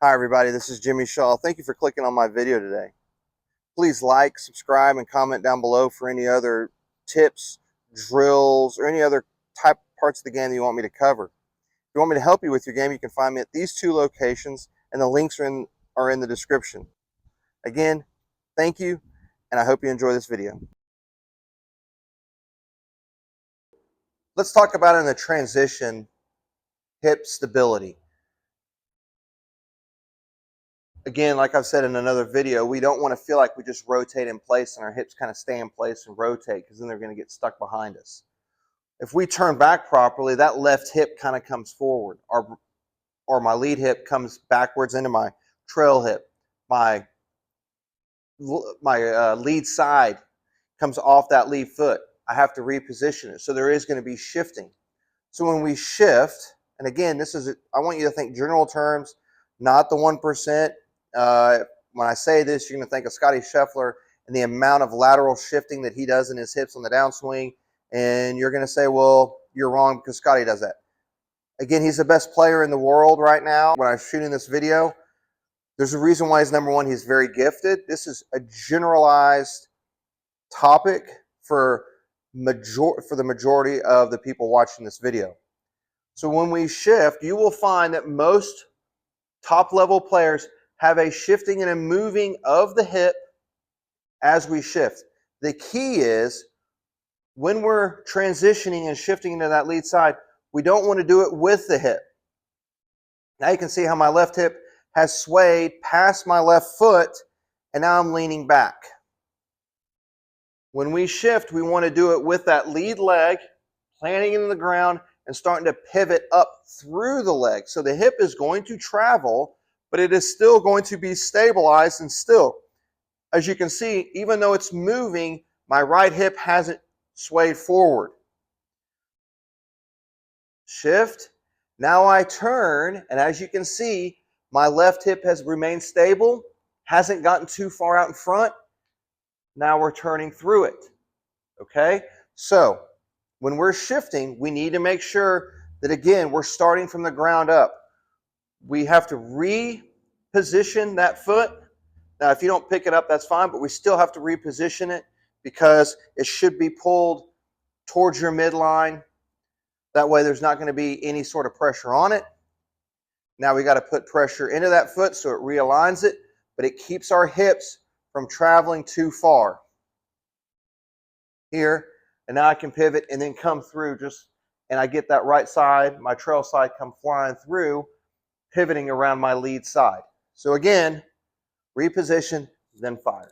Hi everybody, this is Jimmy Shaw. Thank you for clicking on my video today. Please like, subscribe, and comment down below for any other tips, drills, or any other type parts of the game that you want me to cover. If you want me to help you with your game, you can find me at these two locations, and the links are in the description. Again, thank you, and I hope you enjoy this video. Let's talk about in the transition, hip stability. Again, like I've said in another video, we don't want to feel like we just rotate in place and our hips kind of stay in place and rotate, because then they're going to get stuck behind us. If we turn back properly, that left hip kind of comes forward, or my lead hip comes backwards into my trail hip. My lead side comes off that lead foot. I have to reposition it. So there is going to be shifting. So when we shift, and again, I want you to think general terms, not the 1%. When I say this, you're going to think of Scotty Scheffler and the amount of lateral shifting that he does in his hips on the downswing. And you're going to say, well, you're wrong because Scotty does that. Again, he's the best player in the world right now. When I'm shooting this video, there's a reason why he's number one. He's very gifted. This is a generalized topic for the majority of the people watching this video. So when we shift, you will find that most top level players have a shifting and a moving of the hip as we shift. The key is when we're transitioning and shifting into that lead side, we don't want to do it with the hip. Now you can see how my left hip has swayed past my left foot, and now I'm leaning back. When we shift, we want to do it with that lead leg, planting in the ground, and starting to pivot up through the leg. So the hip is going to travel, but it is still going to be stabilized and still. As you can see, even though it's moving, my right hip hasn't swayed forward. Shift. Now I turn, and as you can see, my left hip has remained stable, hasn't gotten too far out in front. Now we're turning through it. Okay? So when we're shifting, we need to make sure that, again, we're starting from the ground up. We have to reposition that foot. Now, if you don't pick it up, that's fine, but we still have to reposition it because it should be pulled towards your midline. That way there's not going to be any sort of pressure on it. Now we got to put pressure into that foot so it realigns it, but it keeps our hips from traveling too far. Here, and now I can pivot and then come through and I get that right side, my trail side, come flying through, pivoting around my lead side. So again, reposition, then fire.